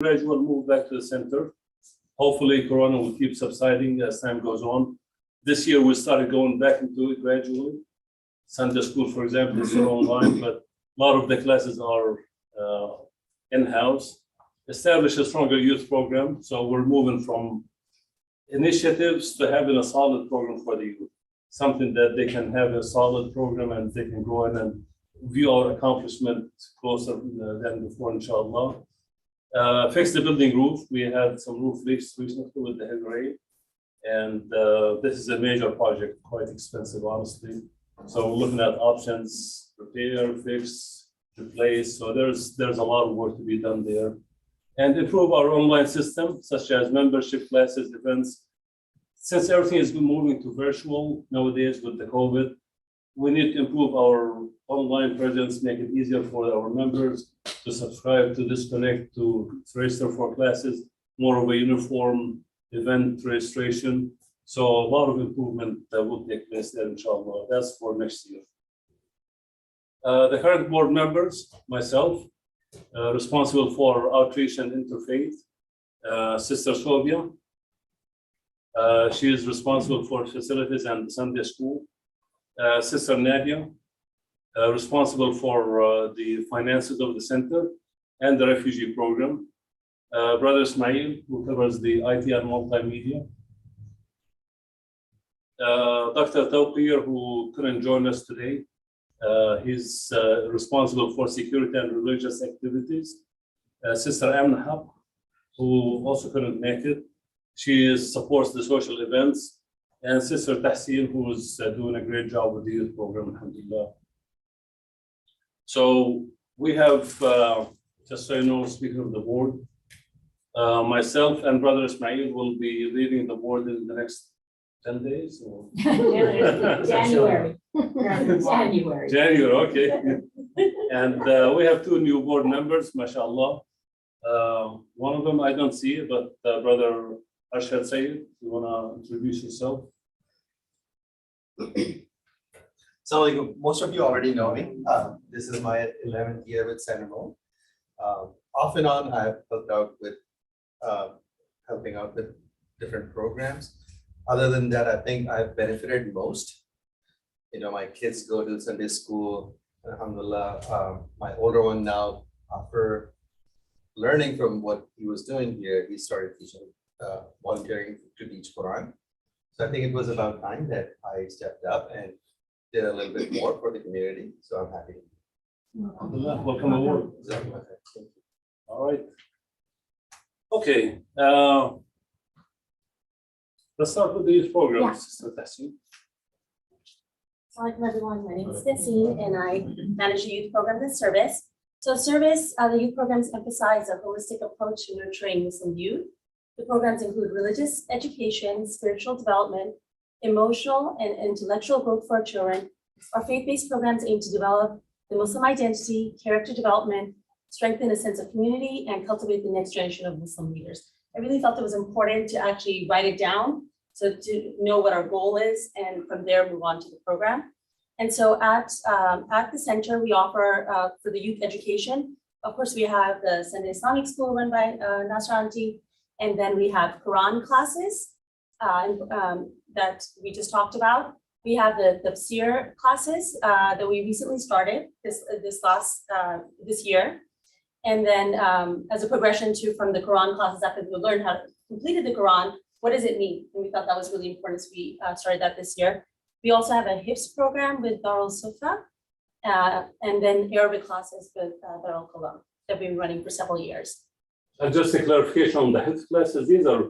Gradual move back to the center. Hopefully, Corona will keep subsiding as time goes on. This year, we started going back into it gradually. Sunday school, for example, is still online, but a lot of the classes are in-house. Establish a stronger youth program. So we're moving from initiatives to having a solid program for the youth. Something that they can have a solid program and they can go in and view our accomplishment closer than before, inshallah. Fix the building roof. We had some roof leaks recently with the heavy rain. And this is a major project, quite expensive, honestly. So we're looking at options, repair, fix, replace. So there's a lot of work to be done there. And improve our online system, such as membership, classes, events. Since everything is moving to virtual nowadays with the COVID, we need to improve our online presence, make it easier for our members to subscribe, to disconnect, to register for classes, more of a uniform event registration. So a lot of improvement that will take place there, inshallah. That's for next year. The current board members, myself, responsible for outreach and interfaith, Sister Sylvia. She is responsible for facilities and Sunday school. Sister Nadia, responsible for the finances of the center and the refugee program. Brother Ismail, who covers the IT and multimedia. Dr. Tawqir, who couldn't join us today. He's responsible for security and religious activities. Sister Amna Haq, who also couldn't make it. She supports the social events. And Sister Tahsin, who is doing a great job with the youth program, alhamdulillah. So we have, just so you know, speaking of the board, myself and Brother Ismail will be leading the board in the next 10 days. Or? January. January. January, okay. And we have two new board members, mashallah. One of them I don't see, but Brother Arshad Sayyid, you want to introduce yourself? So like most of you already know me. This is my 11th year with Senegal. Off and on, I've helped out with helping out with different programs. Other than that, I think I've benefited most. You know, my kids go to Sunday school, alhamdulillah. My older one now, after learning from what he was doing here, he started teaching, volunteering to teach Quran. So I think it was about time that I stepped up and did a little bit more for the community. So I'm happy. Alhamdulillah, welcome aboard. All right. Okay. Let's start with the youth program. Yeah. Sister Tahsin. Assalamualaikum everyone, my name is Tessin and I manage the youth program at Service. So Service, the youth programs emphasize a holistic approach to nurturing Muslim youth. The programs include religious education, spiritual development, emotional and intellectual growth for our children. Our faith-based programs aim to develop the Muslim identity, character development, strengthen a sense of community, and cultivate the next generation of Muslim leaders. I really felt it was important to actually write it down so to know what our goal is, and from there move on to the program. And so at the center, we offer for the youth education. Of course, we have the Sunday Islamic School run by Nasra Auntie, and then we have Quran classes that we just talked about. We have the tafsir classes that we recently started this year. And then as a progression from the Quran classes, after we learned how to completed the Quran, what does it mean? And we thought that was really important, so we started that this year. We also have a HIFS program with Darul Sufra, and then Arabic classes with Darul Qalam that we've been running for several years. And just a clarification on the health classes, these are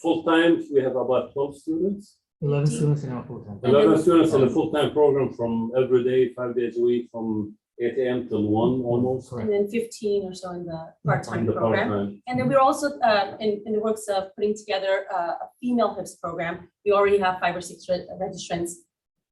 full-time. We have about 12 students. 11 students in our full-time. 11 students in a full-time program from every day, 5 days a week, from 8 a.m. till 1 almost. And then 15 or so in the part-time In the program. part-time. And then we're also in the works of putting together a female HIPS program. We already have 5 or 6 registrants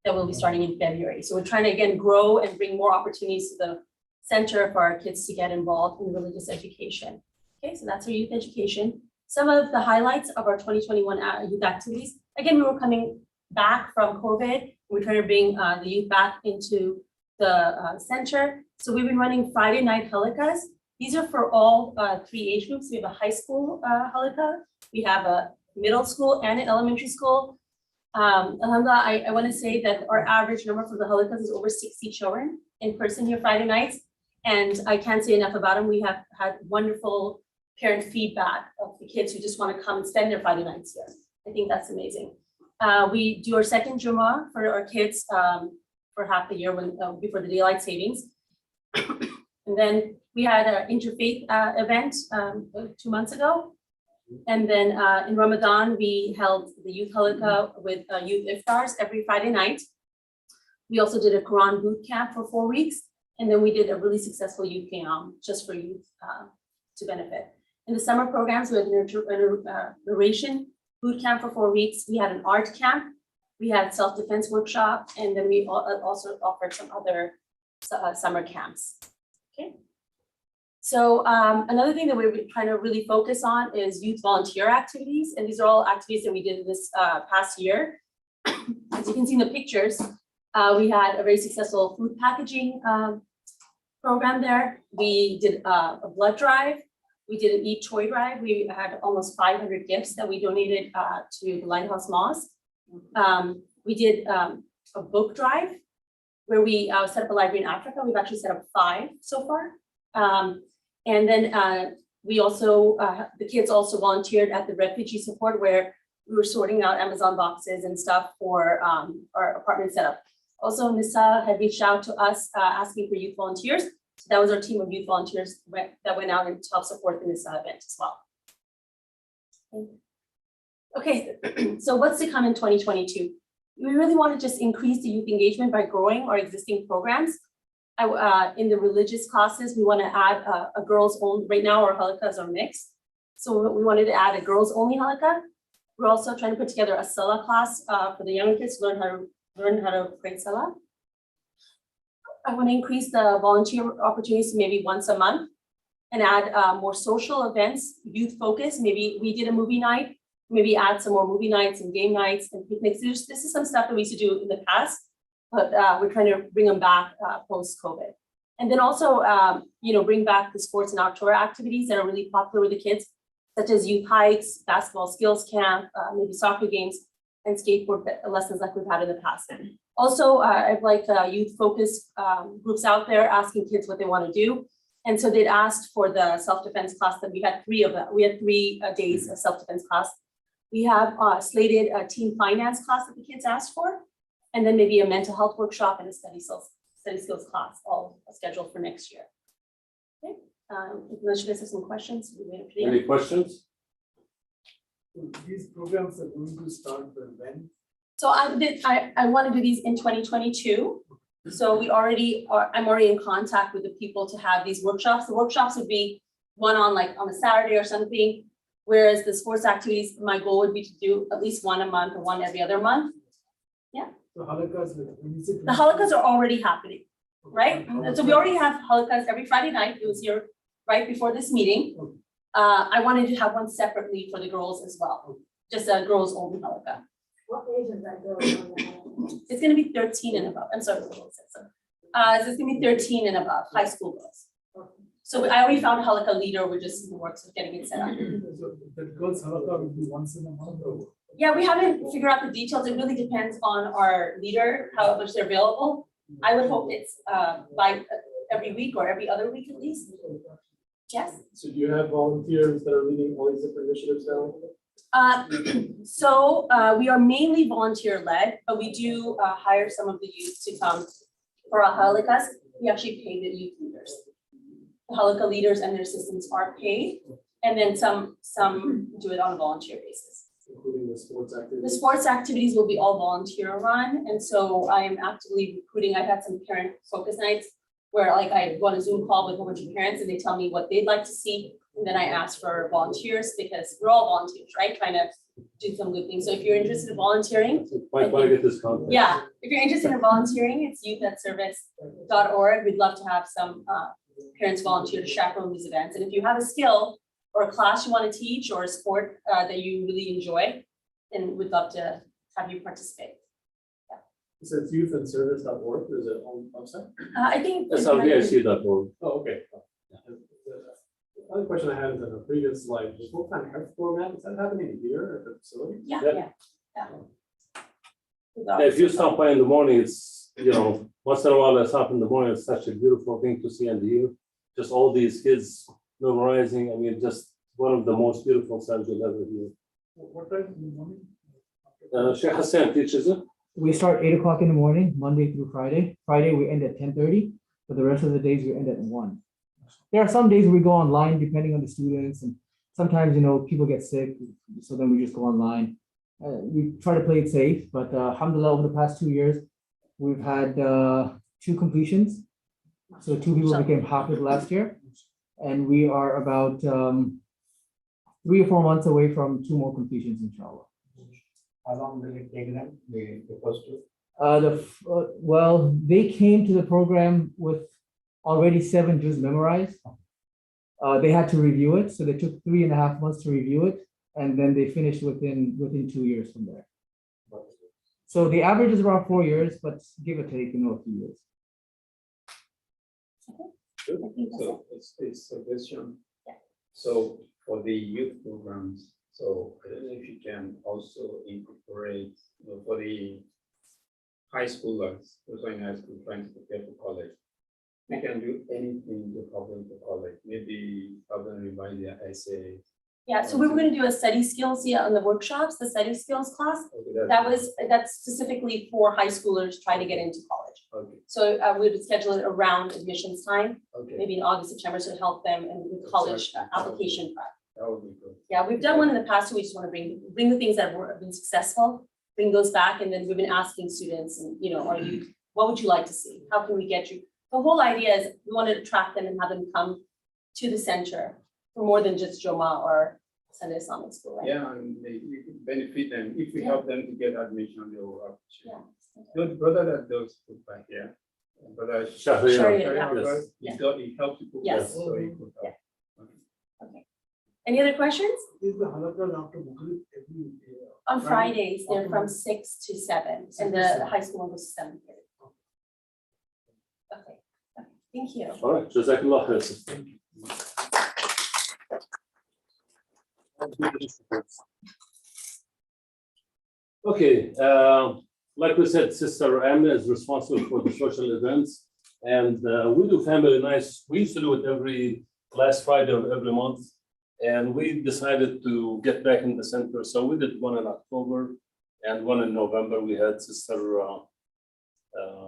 that will be starting in February. So we're trying to again grow and bring more opportunities to the center for our kids to get involved in religious education. Okay, so that's our youth education. Some of the highlights of our 2021 youth activities. Again, we were coming back from COVID. We're trying to bring the youth back into the center. So we've been running Friday night halakas. These are for all three age groups. We have a high school halakha, we have a middle school and an elementary school. Alhamdulillah, I want to say that our average number for the halakas is over 60 children in person here Friday nights. And I can't say enough about them. We have had wonderful parent feedback of the kids who just want to come and spend their Friday nights here. I think that's amazing. We do our second Jummah for our kids for half the year before the daylight savings. And then we had an interfaith event 2 months ago. And then in Ramadan, we held the youth halakha with youth iftars every Friday night. We also did a Quran boot camp for 4 weeks. And then we did a really successful youth qiyam just for youth to benefit. In the summer programs, we had a narration boot camp for 4 weeks. We had an art camp. We had self-defense workshop. And then we also offered some other summer camps. Okay. So another thing that we're trying to really focus on is youth volunteer activities. And these are all activities that we did this past year. As you can see in the pictures, we had a very successful food packaging program there. We did a blood drive. We did an eat toy drive. We had almost 500 gifts that we donated to the Lighthouse Mosque. We did a book drive where we set up a library in Africa. We've actually set up 5 so far. And then we also, the kids also volunteered at the refugee support where we were sorting out Amazon boxes and stuff for our apartment setup. Also, Nisa had reached out to us asking for youth volunteers. So that was our team of youth volunteers that went out and to help support the Nisa event as well. Okay, so what's to come in 2022? We really want to just increase the youth engagement by growing our existing programs. In the religious classes, we want to add a girls only. Right now, our halakas are mixed. So we wanted to add a girls only halakha. We're also trying to put together a salah class for the younger kids to learn how to pray salah. I want to increase the volunteer opportunities to maybe once a month and add more social events, youth focused. Maybe we did a movie night, maybe add some more movie nights and game nights and picnics. This is some stuff that we used to do in the past, but we're trying to bring them back post-COVID. And then also, bring back the sports and outdoor activities that are really popular with the kids, such as youth hikes, basketball skills camp, maybe soccer games, and skateboard lessons like we've had in the past. Also, I've like youth focused groups out there asking kids what they want to do. And so they'd asked for the self-defense class that we had 3 of them. We had 3 days of self-defense class. We have slated a team finance class that the kids asked for, and then maybe a mental health workshop and a study skills class, all scheduled for next year. Okay, unless you guys have some questions. Any questions? These programs are going to start when? So I want to do these in 2022. So I'm already in contact with the people to have these workshops. The workshops would be one on a Saturday or something, whereas the sports activities, my goal would be to do at least one a month or one every other month. Yeah. So halakas, The halakas are already happening, right? So we already have halakas every Friday night. It was here right before this meeting. I wanted to have one separately for the girls as well, just a girls only halakha. What age is that girl on the It's going to be 13 and above. I'm sorry. So it's going to be 13 and above, high school girls. So I already found a halakha leader. We're just in the works of getting it set up. So the girls halakha will be once in a month or? Yeah, we haven't figured out the details. It really depends on our leader, how much they're available. I would hope it's by every week or every other week at least. Yes. So do you have volunteers that are leading all these different initiatives now? So we are mainly volunteer led, but we do hire some of the youth to come for our halakas. We actually pay the youth leaders. The halakha leaders and their assistants are paid, and then some do it on a volunteer basis. Including the sports activities? The sports activities will be all volunteer run, and so I am actively recruiting. I had some parent focus nights where I go on a Zoom call with a whole bunch of parents and they tell me what they'd like to see. And then I ask for volunteers because we're all volunteers, right? Trying to do some good things. So if you're interested in volunteering. Why get this contact? Yeah, if you're interested in volunteering, it's youth@service.org. We'd love to have some parents volunteer to chaperone these events. And if you have a skill or a class you want to teach or a sport that you really enjoy, then we'd love to have you participate. So it's youth@service.org, or is it on website? I think. SRVIC.org. Oh, okay. Other question I had is in a previous slide, the full-time health program, is that happening here at the facility? Yeah, Yeah. yeah. If you stop by in the morning, it's, once in a while I stop in the morning, it's such a beautiful thing to see and hear. Just all these kids memorizing, I mean, just one of the most beautiful sounds you'll ever hear. What time in the morning? Sheikh Hassan teaches it. We start 8 o'clock in the morning, Monday through Friday. Friday, we end at 10:30, but the rest of the days we end at 1. There are some days we go online depending on the students, and sometimes, people get sick, so then we just go online. We try to play it safe, but alhamdulillah, over the past 2 years, we've had 2 completions. So 2 people became hafiz last year, and we are about 3 or 4 months away from 2 more completions, inshallah. How long will it take them, the first two? Well, they came to the program with already 7 juz memorized. They had to review it, so they took 3.5 months to review it, and then they finished within 2 years from there. So the average is around 4 years, but give or take, a few years. So it's a question. Yeah. So for the youth programs, so I don't know if you can also incorporate, for the high schoolers, those are in high school trying to prepare for college. We can do anything to help them for college, maybe help them revise their essays. Yeah, so we were gonna do a study skills, on the workshops, the study skills class. Okay, That's specifically for high schoolers trying to get into college. Okay, So we would schedule it around admissions time, okay, maybe in August, September, to help them in the college application prep. that would be good. Yeah, we've done one in the past, so we just want to bring the things that have been successful, bring those back, and then we've been asking students, and what would you like to see? How can we get you? The whole idea is we want to attract them and have them come to the center for more than just Joma or Sunday Islamic School, right? Yeah, and we could benefit them if we help them to get admission, they will have. Yeah. Good brother that does put back here. Brother Shahriar. Shahriar, Yes. He helps you put Yes. back, so he could help. Any other questions? Is the halakha after Maghrib every day? On Fridays, they're from 6 to 7, and the high school one goes to 7:30. Okay, thank you. All right, Jazakallah khair. Okay, like we said, Sister Amna is responsible for the social events, and we do family nights. We used to do it every last Friday of every month, and we decided to get back in the center. So we did one in October and one in November. We had Sister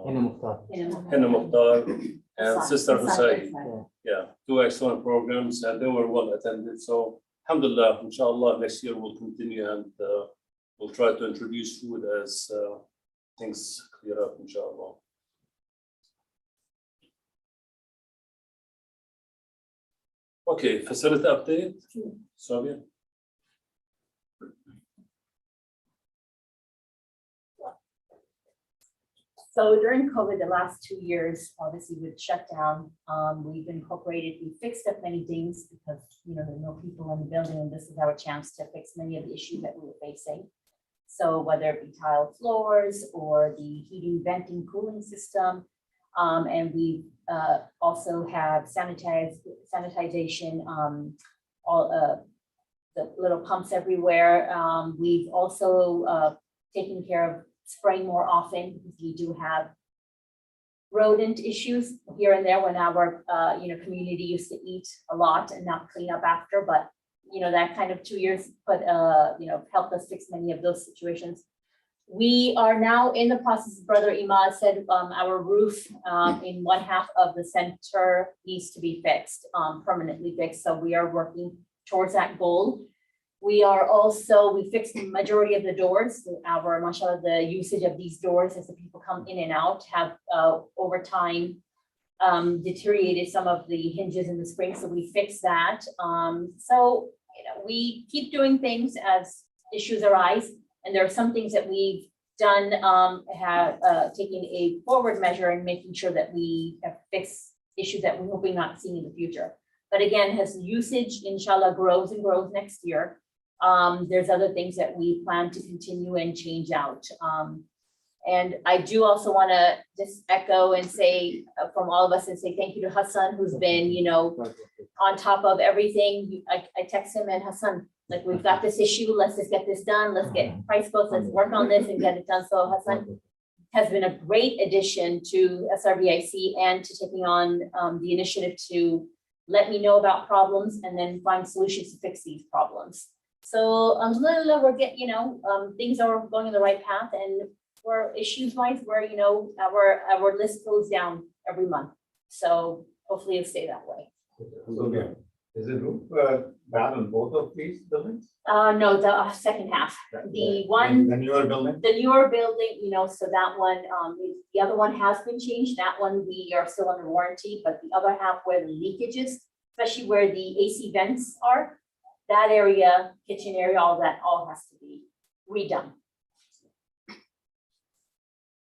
Henna Mukhtar and Sister Hussein. Yeah, 2 excellent programs, and they were well attended. So, alhamdulillah, inshallah, next year we'll continue, and we'll try to introduce food as things clear up, inshallah. Okay, facility update. Sabia. So during COVID, the last 2 years, obviously with shutdown, we've we fixed up many things because, there are no people in the building, and this is our chance to fix many of the issues that we were facing. So whether it be tile floors or the heating, venting, cooling system, and we also have sanitization, all the little pumps everywhere. We've also taken care of spraying more often because we do have rodent issues here and there when our community used to eat a lot and not clean up after, but that kind of 2 years helped us fix many of those situations. We are now in the process, Brother Imad said, our roof in one half of the center needs to be fixed, permanently fixed. So we are working towards that goal. We fixed the majority of the doors. Mashallah, the usage of these doors as the people come in and out have over time deteriorated some of the hinges in the springs. So we fixed that. We keep doing things as issues arise. And there are some things that we've done, have taken a forward measure in making sure that we have fixed issues that we're hoping not seeing in the future. But again, as usage, inshallah, grows and grows next year, there's other things that we plan to continue and change out. And I do also want to just echo and say from all of us and say thank you to Hassan, who's been, on top of everything. I text him and Hassan, like, we've got this issue, let's just get this done, let's get price quotes, let's work on this and get it done. So Hassan has been a great addition to SRBIC and to taking on the initiative to let me know about problems and then find solutions to fix these problems. So we're getting, things are going in the right path, and we're issues wise, where our list goes down every month. So hopefully it'll stay that way. So, is it room for that on both of these buildings? No, the second half, the one. The newer building? The newer building, so that one, the other one has been changed. That one, we are still under warranty, but the other half where the leakage is, especially where the AC vents are, that area, kitchen area, all has to be redone.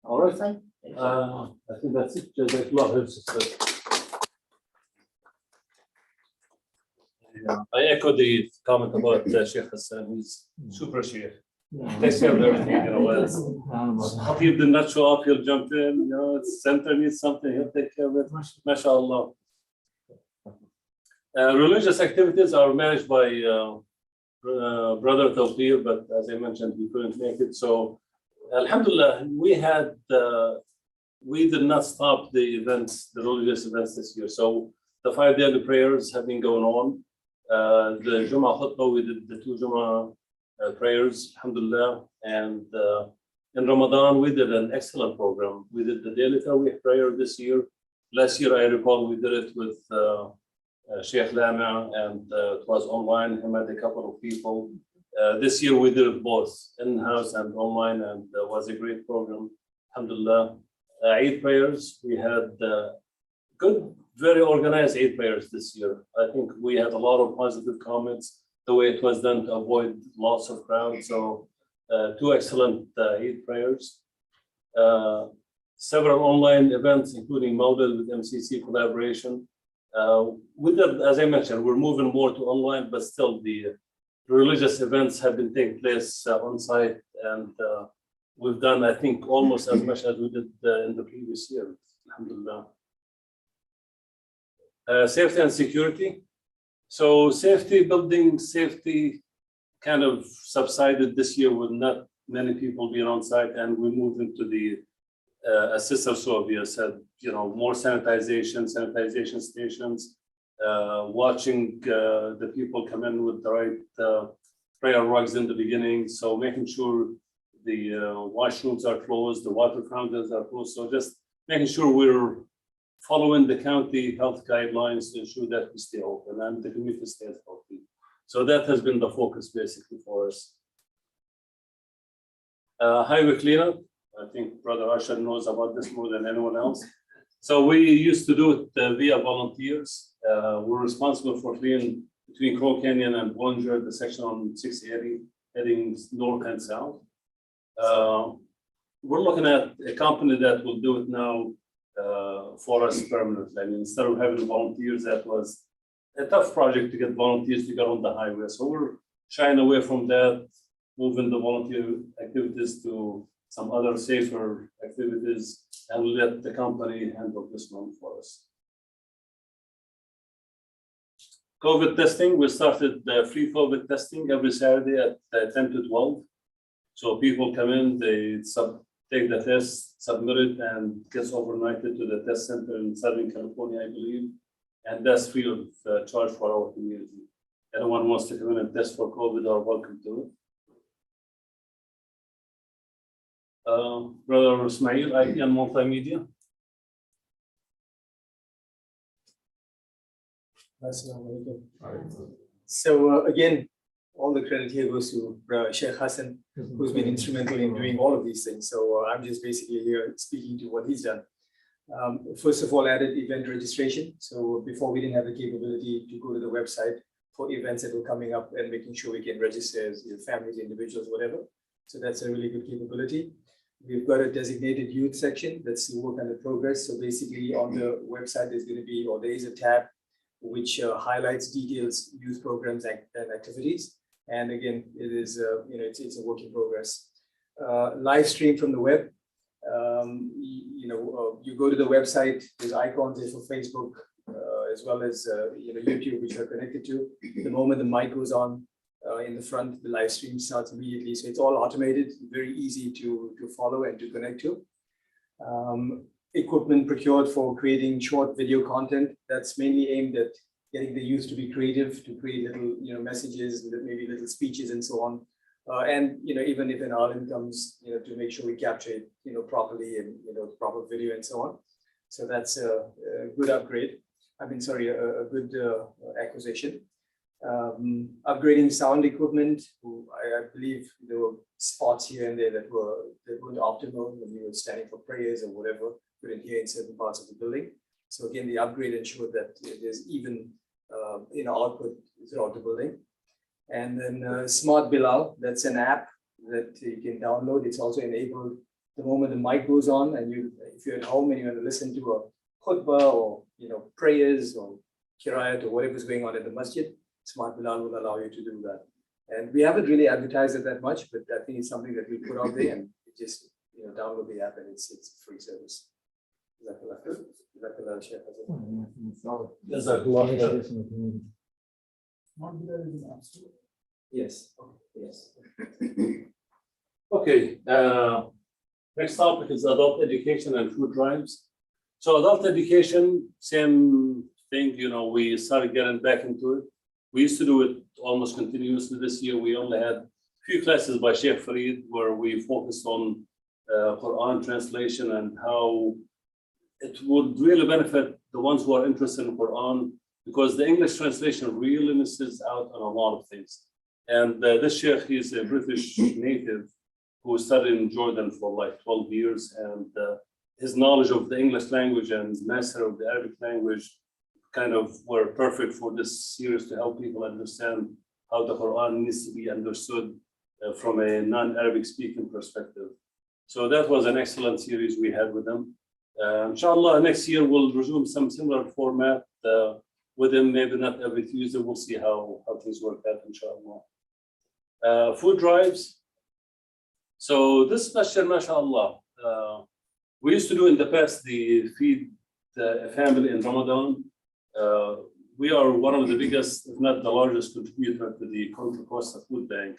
All right. I think that's it. Jazakallah khair. I echo the comment about Sheikh Hassan. He's super Sheikh. Takes care of everything, Khatib did not show up, he'll jump in, center needs something, he'll take care of it. MashaAllah. Religious activities are managed by Brother Tawqir, but as I mentioned, he couldn't make it. So, Alhamdulillah, we did not stop the events, the religious events this year. So, the 5 daily prayers have been going on. The Jummah Khutbah, we did the 2 Jummah prayers, alhamdulillah. And in Ramadan, we did an excellent program. We did the daily Tawheed prayer this year. Last year, I recall we did it with Sheikh Lama, and it was online. He met a couple of people. This year, we did it both in-house and online, and it was a great program, alhamdulillah. Eid prayers, we had good, very organized Eid prayers this year. I think we had a lot of positive comments, the way it was done to avoid lots of crowds. So 2 excellent Eid prayers. Several online events, including Mawlid with MCC collaboration. With that, as I mentioned, we're moving more to online, but still the religious events have been taking place on site, and we've done, I think, almost as much as we did in the previous year, alhamdulillah. Safety and security. So building safety kind of subsided this year with not many people being on site, and we moved into the as Sister Sylvia said, more sanitization stations, watching the people come in with the right prayer rugs in the beginning. So making sure the washrooms are closed, the water fountains are closed. So just making sure we're following the county health guidelines to ensure that we stay open and the community stays healthy. So that has been the focus basically for us. Highway cleanup. I think Brother Ashar knows about this more than anyone else. So we used to do it via volunteers. We're responsible for cleaning between Crow Canyon and Bollinger, the section on 680, heading north and south. We're looking at a company that will do it now for us permanently. I mean, instead of having volunteers, that was a tough project to get volunteers to get on the highway. So we're shying away from that, moving the volunteer activities to some other safer activities, and let the company handle this one for us. COVID testing, we started free COVID testing every Saturday at 10 to 12. So people come in, they take the test, submit it, and gets overnighted to the test center in Southern California, I believe. And that's free of charge for our community. Anyone wants to come in and test for COVID are welcome to it. Brother Ismail, IT and multimedia. So again, all the credit here goes to Sheikh Hassan, who's been instrumental in doing all of these things. So I'm just basically here speaking to what he's done. First of all, added event registration. So before we didn't have the capability to go to the website for events that were coming up and making sure we can register as families, individuals, whatever. So that's a really good capability. We've got a designated youth section that's still work under progress. So basically on the website, there's going to be, or there is a tab which highlights details, youth programs and activities. And again, it is, it's a work in progress. Live stream from the web. You go to the website, there's icons there for Facebook, as well as, YouTube, which are connected to. The moment the mic goes on in the front, the live stream starts immediately. So it's all automated, very easy to follow and to connect to. Equipment procured for creating short video content that's mainly aimed at getting the youth to be creative, to create little, messages, maybe little speeches and so on. And, even if an alim comes, to make sure we capture it, properly and, proper video and so on. So that's a good upgrade. I mean, sorry, a good acquisition. Upgrading sound equipment. I believe there were spots here and there that weren't optimal when you were standing for prayers or whatever, couldn't hear in certain parts of the building. So again, the upgrade ensured that there's even output throughout the building. And then Smart Bilal, that's an app that you can download. It's also enabled the moment the mic goes on, and if you're at home and you want to listen to a khutbah or prayers or kirayat or whatever's going on at the masjid, Smart Bilal will allow you to do that. And we haven't really advertised it that much, but I think it's something that we put out there, and you just download the app, and it's a free service. Yes. Yes. Okay, next topic is adult education and food drives. So adult education, same thing, we started getting back into it. We used to do it almost continuously. This year, we only had a few classes by Sheikh Farid where we focused on Quran translation and how it would really benefit the ones who are interested in Quran, because the English translation really misses out on a lot of things. And this Sheikh, he's a British native who studied in Jordan for like 12 years. And his knowledge of the English language and master of the Arabic language kind of were perfect for this series to help people understand how the Quran needs to be understood from a non-Arabic speaking perspective. So that was an excellent series we had with them. Inshallah, next year we'll resume some similar format with them, maybe not every Tuesday. We'll see how things work out, inshallah. Food drives. So this masjid, mashallah, we used to do in the past the feed a family in Ramadan. We are one of the biggest, if not the largest contributor to the Contra Costa Food Bank.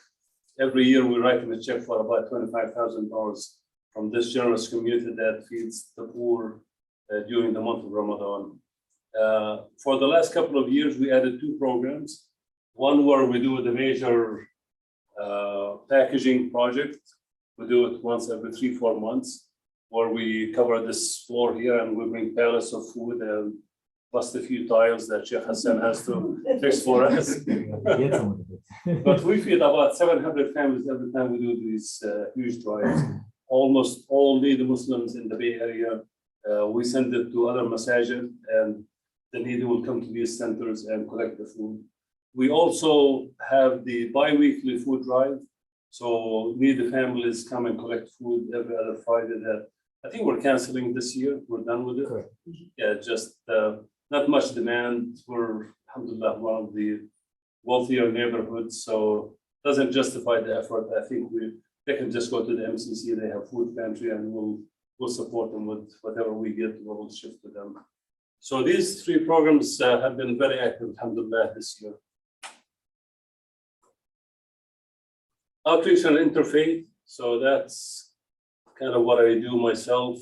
Every year we write them a check for about $25,000 from this generous community that feeds the poor during the month of Ramadan. For the last couple of years, we added two programs. One where we do the major packaging project. We do it once every 3-4 months, where we cover this floor here and we bring pallets of food and bust a few tiles that Sheikh Hassan has to fix for us. But we feed about 700 families every time we do these huge drives. Almost all needy Muslims in the Bay Area. We send it to other masajid, and the needy will come to these centers and collect the food. We also have the bi-weekly food drive. So needy families come and collect food every other Friday. That I think we're canceling this year. We're done with it. Correct. Yeah, just not much demand. We're, alhamdulillah, one of the wealthier neighborhoods, so doesn't justify the effort. I think they can just go to the MCC. They have food pantry, and we'll support them with whatever we get. We'll shift to them. So these three programs have been very active, alhamdulillah, this year. Outreach and interfaith. So that's kind of what I do myself.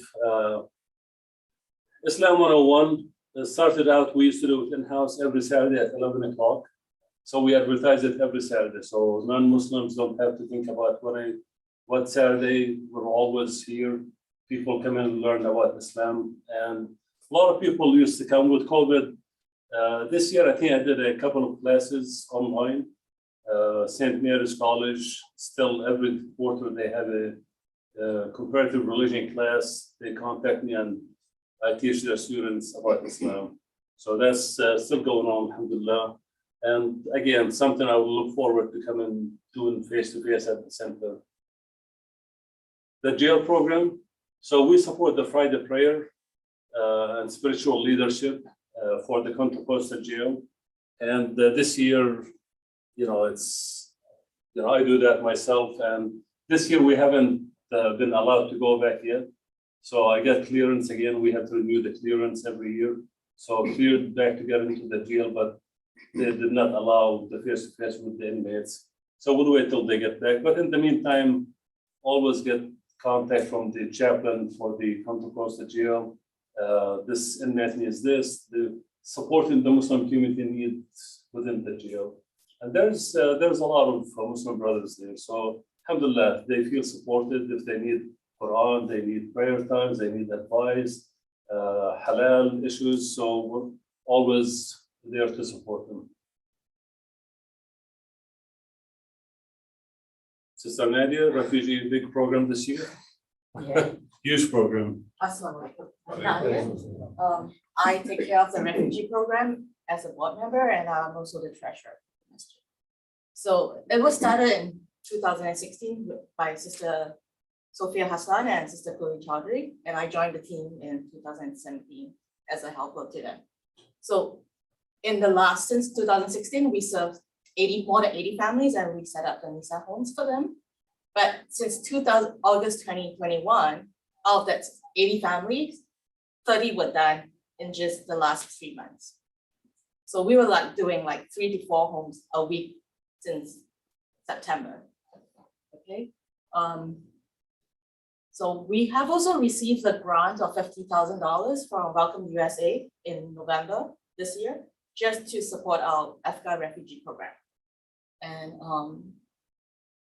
Islam 101 started out, we used to do it in-house every Saturday at 11 o'clock. So we advertise it every Saturday. So non-Muslims don't have to think about what Saturday. We're always here. People come in and learn about Islam. And a lot of people used to come with COVID. This year, I think I did a couple of classes online. St. Mary's College, still every quarter they have a comparative religion class. They contact me and I teach their students about Islam. So that's still going on, alhamdulillah. And again, something I will look forward to coming doing face-to-face at the center. The jail program. So we support the Friday prayer and spiritual leadership for the Contra Costa jail. And this year, I do that myself. And this year we haven't been allowed to go back yet. So I got clearance again. We have to renew the clearance every year. So cleared back to get into the jail, but they did not allow the face-to-face with the inmates. So we'll wait till they get back. But in the meantime, always get contact from the chaplain for the come across the jail. This inmate needs this, the supporting the Muslim community needs within the jail. And there's a lot of Muslim brothers there. So alhamdulillah, they feel supported. If they need Quran, they need prayer times, they need advice, halal issues. So we're always there to support them. Sister Nadia, refugee big program this year. Yeah. Huge program. Assalamualaikum. I take care of the refugee program as a board member, and I'm also the treasurer. So it was started in 2016 by Sister Sophia Hassan and Sister Chloe Chaudhry, and I joined the team in 2017 as a helper to them. So since 2016, we served more than 80 families, and we set up the Nisa homes for them. But since August 2021, out of that 80 families, 30 were done in just the last 3 months. So we were doing 3 to 4 homes a week since September. Okay. So we have also received a grant of $50,000 from Welcome USA in November this year, just to support our Afghan refugee program. And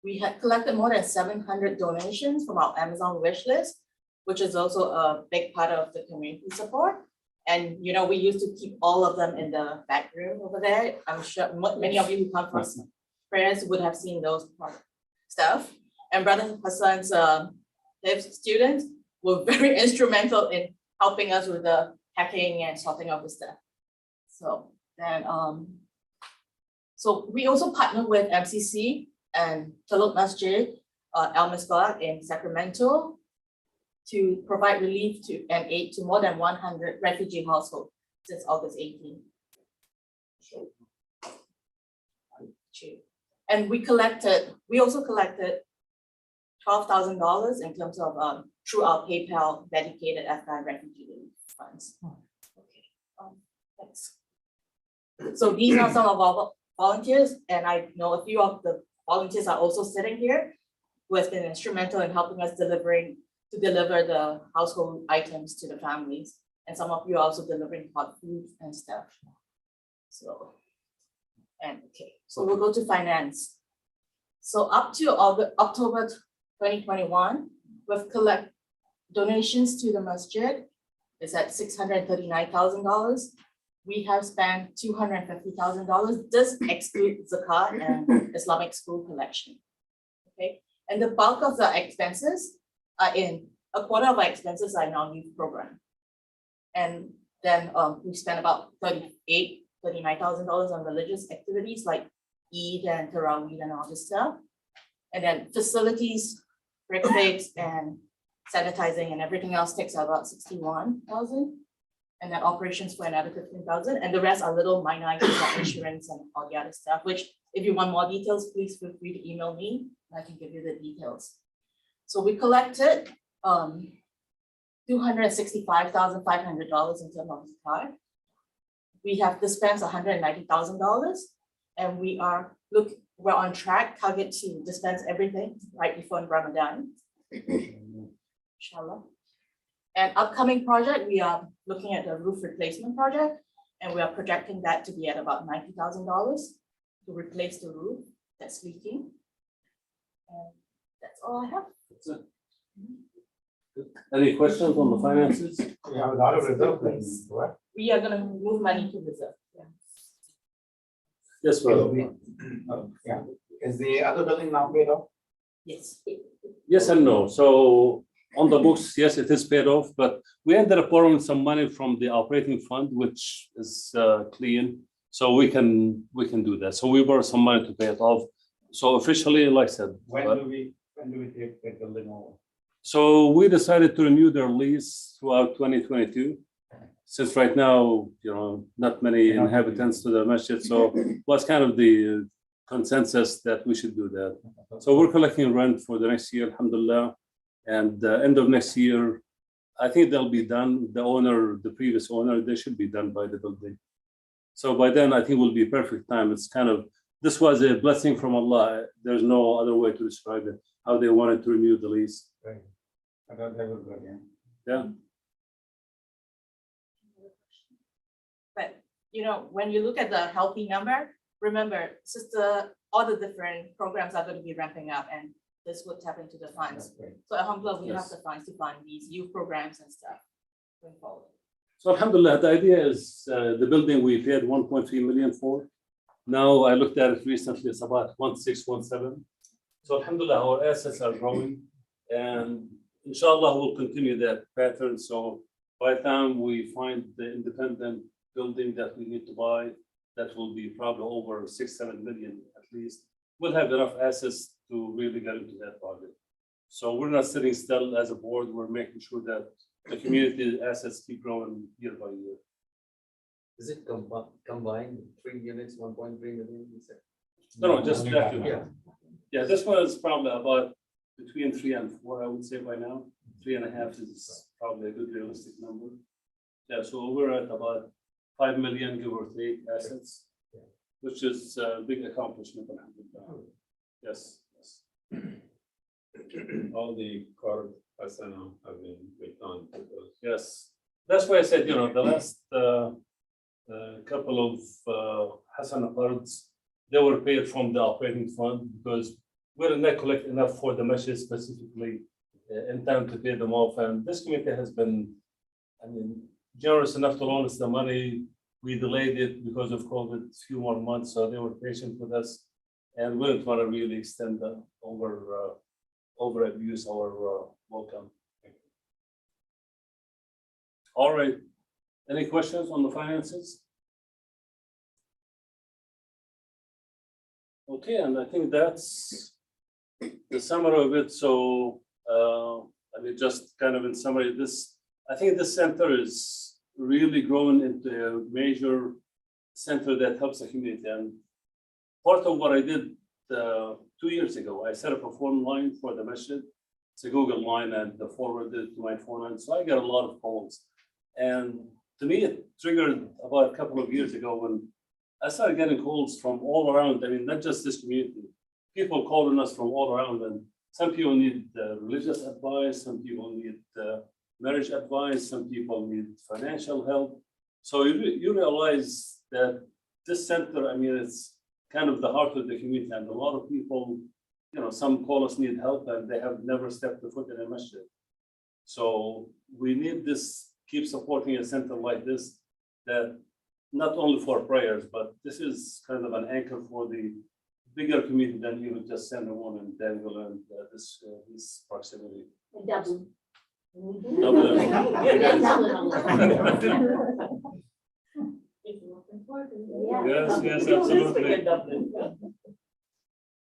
we had collected more than 700 donations from our Amazon wish list, which is also a big part of the community support. And we used to keep all of them in the back room over there. I'm sure many of you who come from prayers would have seen those stuff. And Brother Hassan's students were very instrumental in helping us with the packing and sorting of the stuff. So then, so we also partnered with MCC and Taluk Masjid, Al Misbah in Sacramento, to provide relief and aid to more than 100 refugee households since August 18. And we also collected $12,000 in terms of through our PayPal dedicated Afghan refugee relief funds. Okay, thanks. So these are some of our volunteers, and I know a few of the volunteers are also sitting here, who has been instrumental in helping us deliver the household items to the families. And some of you are also delivering hot food and stuff. So we'll go to finance. So up to October 2021, we've collected donations to the masjid is at $639,000. We have spent $250,000. This excludes zakat and Islamic school collection. Okay, and the bulk of the expenses are a quarter of our expenses are in our youth program. And then we spent about $39,000 on religious activities like Eid and Taraweeh and all this stuff. And then facilities, breaks and sanitizing and everything else takes about $61,000. And then operations for another $15,000. And the rest are little minor items like insurance and all the other stuff, which if you want more details, please feel free to email me. I can give you the details. So we collected $265,500 in terms of the card. We have dispensed $190,000, and we're on track, target to dispense everything right before Ramadan. Inshallah. And upcoming project, we are looking at the roof replacement project, and we are projecting that to be at about $90,000 to replace the roof that's leaking. And that's all I have. That's it. Any questions on the finances? We have a lot of reserve plans, correct? We are gonna move money to reserve. Yeah. Yes, brother. Yeah. Is the other building now paid off? Yes. Yes and no. So on the books, yes, it is paid off, but we ended up borrowing some money from the operating fund, which is clean. So we can do that. So we borrowed some money to pay it off. So officially, like I said. When do we take the building over? So we decided to renew their lease throughout 2022. Since right now, not many inhabitants to the masjid, so was kind of the consensus that we should do that. So we're collecting rent for the next year, alhamdulillah. And end of next year, I think they'll be done, the owner, the previous owner, they should be done by the building. So by then, I think will be perfect time. It's kind of, this was a blessing from Allah. There's no other way to describe it, how they wanted to renew the lease. Right. I thought that was good, yeah. Yeah, But, you know, when you look at the healthy number, remember, it's just all the different programs are going to be ramping up and this would tap into the funds. That's great. So alhamdulillah, we have Yes. the funds to fund these youth programs and stuff going forward. so alhamdulillah, the idea is the building we paid 1.3 million for. Now I looked at it recently, it's about 1.617. So alhamdulillah, our assets are growing and inshallah we'll continue that pattern. So by the time we find the independent building that we need to buy, that will be probably over 6-7 million at least. We'll have enough assets to really get into that project. So we're not sitting still as a board, we're making sure that the community assets keep growing year by year. Is it combined 3 units, 1.3 million, you said? No, just that. Yeah. Yeah, this one is probably about between 3 and 4, I would say by now. 3.5 is probably a good realistic number. Yeah, so we're at about 5 million, give or take, assets, which is a big accomplishment. Alhamdulillah. Yes, yes. All the core personnel have been returned to those. Yes, that's why I said, you know, the last couple of Hassan cards, they were paid from the operating fund because we did not collect enough for the meshes specifically in time to pay them off. And this committee has been, I mean, generous enough to loan us the money. We delayed it because of COVID a few more months, so they were patient with us. And we didn't want to really extend the over abuse our welcome. All right. Any questions on the finances? Okay, and I think that's the summary of it. So, I mean, just kind of in summary, I think this center is really growing into a major center that helps the community. And part of what I did 2 years ago, I set up a phone line for the masjid. It's a Google line and forwarded to my phone line. So I get a lot of calls. And to me, it triggered about a couple of years ago when I started getting calls from all around. I mean, not just this community, people calling us from all around. And some people need religious advice, some people need marriage advice, some people need financial help. So you realize that this center, I mean, it's kind of the heart of the community, and a lot of people, you know, some call us need help and they have never stepped a foot in a masjid. So we need this, keep supporting a center like this, that not only for prayers, but this is kind of an anchor for the bigger community than even just San Ramon and Danville and this proximity. Dublin. Yes, yes, absolutely.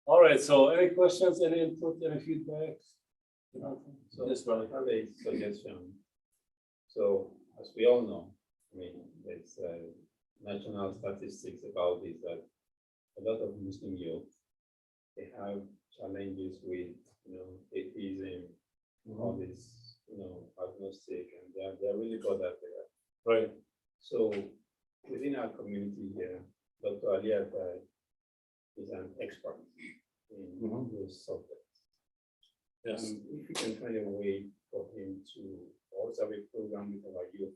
All right, so any questions, any input, any feedback? So Yes, brother. I have a suggestion. So as we all know, I mean, there's national statistics about this, that a lot of Muslim youth, they have challenges with, you know, atheism, all this, you know, agnostic, and they're really bothered with that. Right. So within our community here, Dr. Ali Atai is an expert in those subjects. Yes. If we can find a way for him to also have a program with our youth,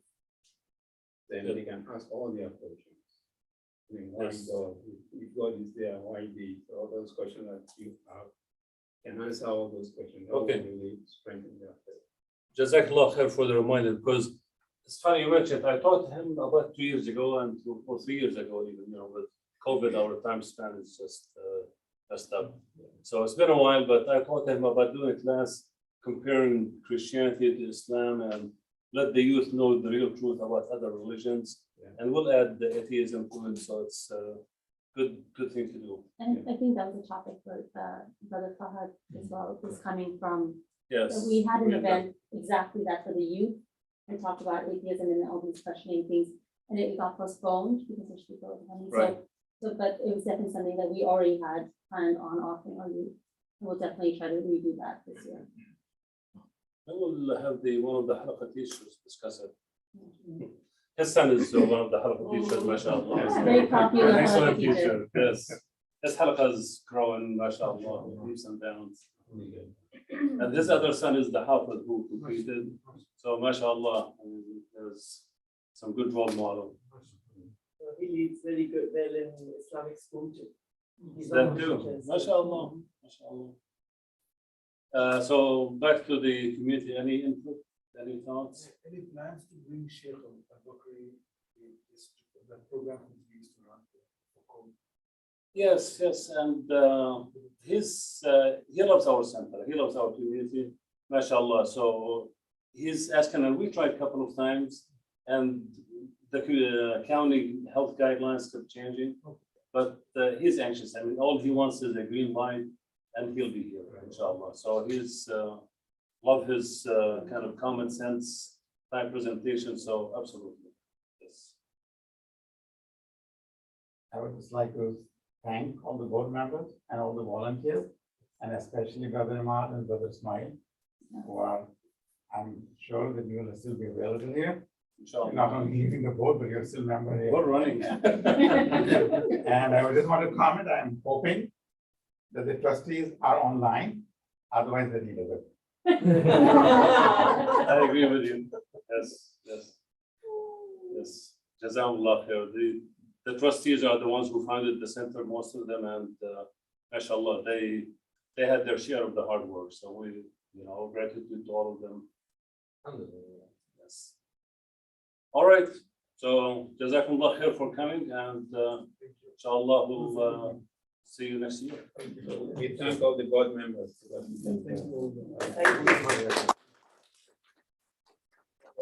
then they can ask all their questions. I mean, why Yes. God? If God is there, why this? All those questions that you have, can answer all those questions. That will Okay. really strengthen their faith. Jazakallah khair for the reminder, because it's funny you mentioned, I talked to him about 2 years ago and or 3 years ago even, you know, with COVID, our time span is just messed up. So it's been a while, but I talked to him about doing a class comparing Christianity to Islam and let the youth know the real truth about other religions. Yeah. And we'll add the atheism to it, so it's a good thing to do. And I think that was a topic for Brother Fahad as well, is coming from, Yes. we had an event exactly that for the youth and talked about atheism and all these questioning things, and it got postponed because of people coming. Right. So, but it was definitely something that we already had planned on offering our youth. We'll definitely try to redo that this year. I will have one of the halakha teachers discuss it. His son is one of the halakha teachers, mashallah. Very popular An excellent halakha teacher. Yes. His halakha is growing, mashallah, leaps and bounds. And his other son is the hafiz who completed. So, mashallah, there's some good role model. He leads very good well in Islamic school too. He's That one of the too, teachers. mashallah, mashallah. So back to the community, any input, any thoughts? Any plans to bring Sheikh al-Bakri, the program he used to run for COVID? Yes, yes, and he loves our center, he loves our community, mashallah. So he's asking, and we tried a couple of times, and the county health guidelines kept changing, but he's anxious. I mean, all he wants is a green light, and he'll be here, inshallah. So he's love his kind of common sense type presentation. So absolutely, yes. I would just like to thank all the board members and all the volunteers, and especially Brother Ahmad and Brother Ismail, who are, I'm sure that you will still be available here. Inshallah. Not only leaving the board, but you're still a member here. We're running. And I would just want to comment, I'm hoping that the trustees are online, otherwise they need a whip. I agree with you. Yes, yes. Yes. Jazakumullah khair. The trustees are the ones who founded the center, most of them, and mashallah, they had their share of the hard work. So we, gratitude to all of them. Yes. All right. So Jazakumullah khair for coming, and inshallah we'll see you next year. We thank all the board members. Thank you.